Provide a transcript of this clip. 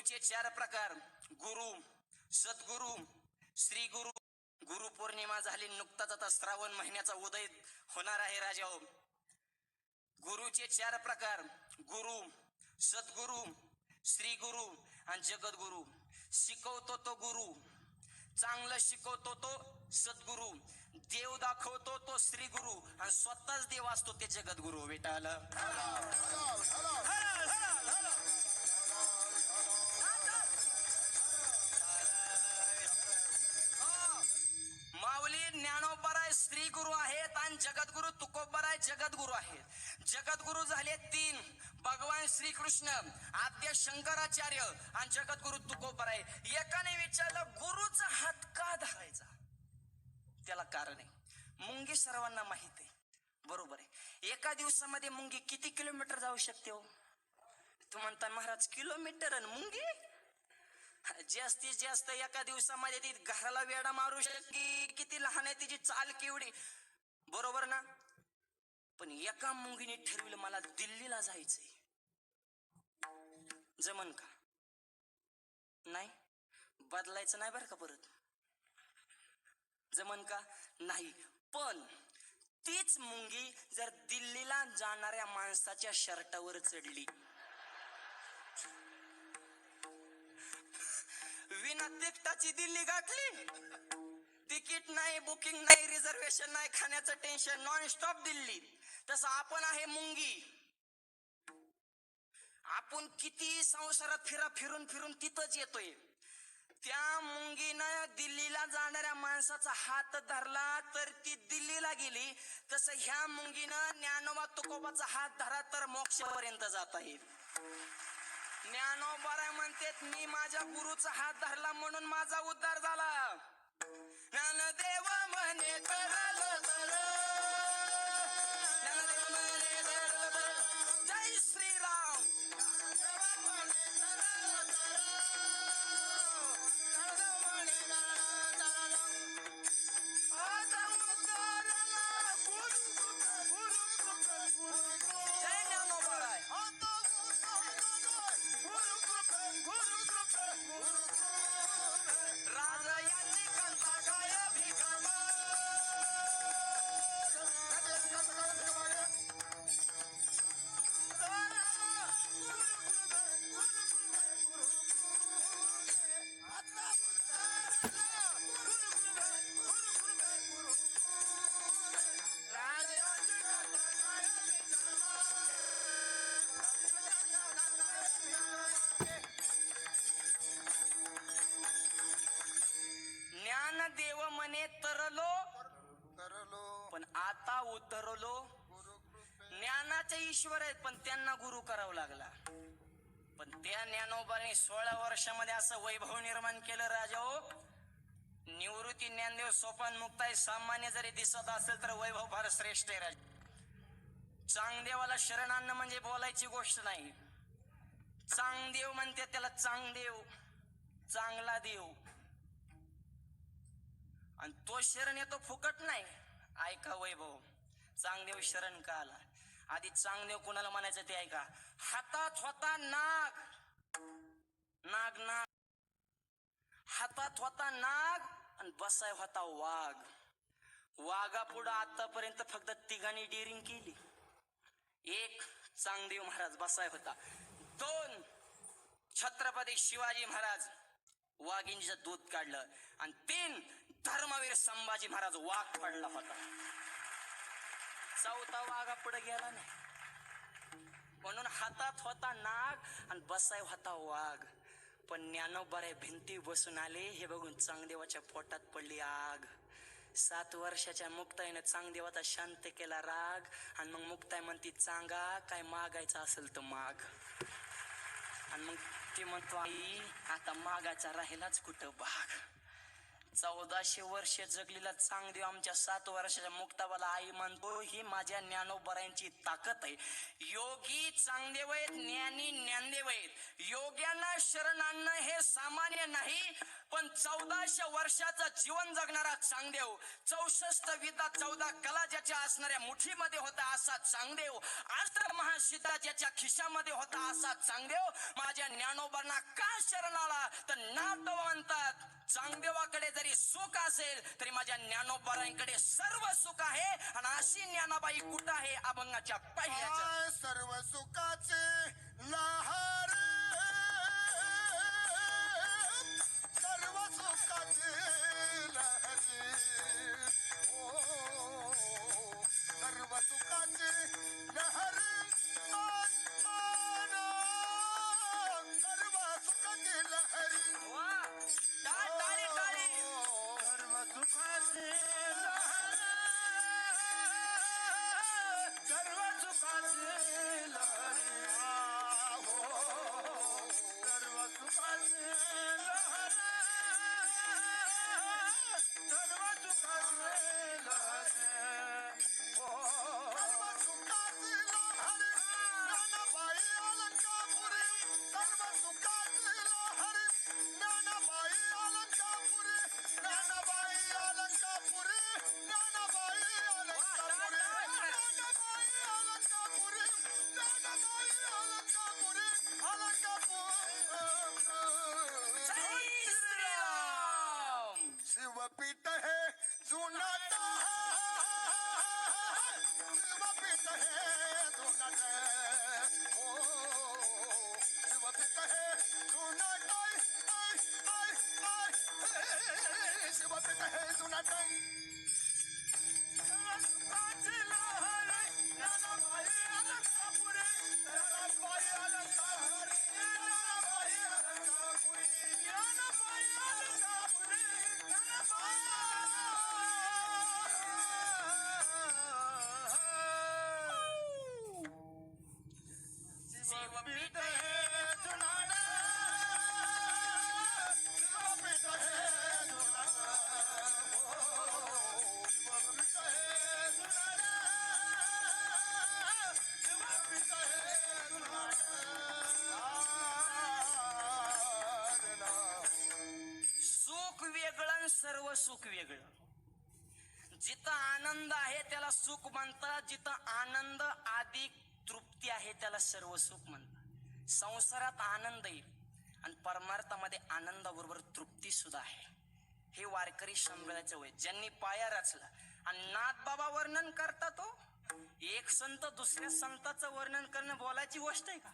गुरुचे 4 प्रकार: गुरु, सद्गुरु, श्री गुरु. गुरु पौर्णिमा झाली नुकताच, आता श्रावण महिन्याचा उदय होणार आहे राजा. गुरुचे 4 प्रकार: गुरु, सद्गुरु, श्री गुरु आणि जगद्गुरु. शिकवतो तो गुरु, चांगलं शिकवतो तो सद्गुरु, देव दाखवतो तो श्री गुरु आणि स्वतःच देव असतो ते जगद्गुरु. विठाल माऊली ज्ञानोबराय श्री गुरु आहेत आणि जगद्गुरु तुकोबराय जगद्गुरु आहेत. जगद्गुरु झाले 3: भगवान श्रीकृष्ण, आद्य शंकराचार्य आणि जगद्गुरु तुकोबराय. एकाने विचारलं, गुरुचा हात का धरायचा? त्याला कारण आहे. मुंगी सर्वांना माहित आहे, बरोबर आहे. एका दिवसामध्ये मुंगी किती किलोमीटर जाऊ शकते हो? तू म्हणता महाराज किलोमीटर आणि मुंगी जास्तीत जास्त एका दिवसामध्ये ती घराला वेडा मारू शकते. किती लहान आहे तिची चाल केवढी, बरोबर ना? पण एका मुंगीने ठरविलं मला दिल्लीला जायचंय. जमन का? नाही. बदलायचं नाही बरं का परत. जमन का? नाही. पण तीच मुंगी जर दिल्लीला जाणाऱ्या माणसाच्या शर्टावर चढली, विना तिकिटाची दिल्ली गाठली, तिकीट नाही, बुकिंग नाही, रिझर्वेशन नाही, खाण्याचं टेन्शन, नॉन स्टॉप दिल्ली. तसं आपण आहे मुंगी. आपण किती संसारात फिरून फिरून तिथंच येतोय. त्या मुंगीनं दिल्लीला जाणाऱ्या माणसाचा हात धरला तर ती दिल्लीला गेली. तसं ह्या मुंगीनं ज्ञानोबा तुकोबाचा हात धरा तर मोक्षापर्यंत जाता येईल. ज्ञानोबा म्हणतात, मी माझ्या गुरुचा हात धरला म्हणून माझा उद्धार झाला. ज्ञानदेव म्हणे करलो तर, ज्ञानदेव म्हणे करलो तर. जय श्रीराम. देव म्हणे तरलो, पण आता उतरलो. ज्ञानाचे ईश्वर आहेत पण त्यांना गुरु करावं लागला. पण त्या ज्ञानोबाने 16 वर्षामध्ये असं वैभव निर्माण केलं राजा हो. निवृत्ती ज्ञानदेव सोपान मुक्ताई सामान्य जरी दिसत असेल तर वैभव फार श्रेष्ठ आहे राजा. चांगदेवाला शरण आणणं म्हणजे बोलायची गोष्ट नाही. चांगदेव म्हणते त्याला चांगदेव, चांगला देव. आणि तो शरण येतो फुकट नाही. ऐका वैभव, चांगदेव शरण का आला? आधी चांगदेव कोणाला म्हणायचं ते ऐका. हातात होता नाग, नाग नाग हातात होता नाग आणि बसाय होता वाघ. वाघा पुढे आतापर्यंत फक्त 3घांनी डेअरिंग केली. 1 चांगदेव महाराज बसाय होता. 2 छत्रपती शिवाजी महाराज वाघिणीचं दूध काढलं. आणि 3 धर्मवीर संभाजी महाराज वाघ पडला होता. 4था वाघा पुढे गेला नाही. म्हणून हातात होता नाग आणि बसाय होता वाघ. पण ज्ञानोबराय भिंती बसून आले हे बघून चांगदेवाच्या पोटात पडली आग. 7 वर्षाच्या मुक्ताईनं चांगदेवाचा शांत केला राग. आणि मग मुक्ताई म्हणती, चांगा काय मागायचं असेल तर माग. आणि मग ती म्हणतो, आई आता मागायचा राहिलाच कुठं भाग. 1400 वर्षे जगलेला चांगदेव आमच्या 7 वर्षाच्या मुक्ताबाला आई म्हणतो, ही माझ्या ज्ञानोबरायांची ताकद आहे. योगी चांगदेव आहेत, ज्ञानी ज्ञानदेव आहेत. योग्यांना शरण आणणं हे सामान्य नाही, पण 1400 वर्षाचं जीवन जगणारा चांगदेव, 64 विद्या 14 कला ज्याच्या असणाऱ्या मुठीमध्ये होता असा चांगदेव, अस्त्र महासिद्धा ज्याच्या खिशामध्ये होता असा चांगदेव माझ्या ज्ञानोबांना का शरण आला? तर नाथबाबा म्हणतात, चांगदेवाकडे जरी सुख असेल तरी माझ्या ज्ञानोबारांकडे सर्व सुख आहे. आणि अशी ज्ञानाबाई कुठं आहे? अभंगाच्या पहिल्याच्या सर्व सुखाचे लहर, सर्व सुखाचे लहरी, ओ सर्व सुखाचे लहरी, सर्व सुखाचे लहरी, वा, टाळी टाळी. सर्व सुखाचे लहरी, सर्व सुखाचे लहरी, सर्व सुखाचे लहरी, सर्व सुखाचे लहरी, सर्व सुखाचे लहरी, ज्ञानाबाई अलंकापुरी, सर्व सुखाचे लहरी, ज्ञानाबाई अलंकापुरी, ज्ञानाबाई अलंकापुरी, ज्ञानाबाई अलंकापुरी, ज्ञानाबाई अलंकापुरी, ज्ञानाबाई अलंकापुरी, अलंकापुरी. जय श्रीराम. शिवपीठ है जुनाट, शिवपीठ है जुनाट, ओ शिवपीठ है जुनाट, शिवपीठ है जुनाट. सुखाची लहरी, ज्ञानाबाई अलंकापुरी, ज्ञानाबाई अलंकापुरी, ज्ञानाबाई अलंकापुरी, ज्ञानाबाई अलंकापुरी, ज्ञानाबाई. शिवपीठ है जुनाट, शिवपीठ है जुनाट, शिवपीठ है जुनाट, शिवपीठ है जुनाट. सुख वेगळं आणि सर्व सुख वेगळं. जिथं आनंद आहे त्याला सुख म्हणतात, जिथं आनंद अधिक तृप्ती आहे त्याला सर्व सुख म्हणतात. संसारात आनंद आहे आणि परमार्थामध्ये आनंदाबरोबर तृप्ती सुद्धा आहे. हे वारकरी संप्रदायाचं वय. ज्यांनी पाया रचला आणि नाथबाबा वर्णन करता तो एक संत दुसऱ्या संताचं वर्णन करणं बोलायची गोष्ट आहे का?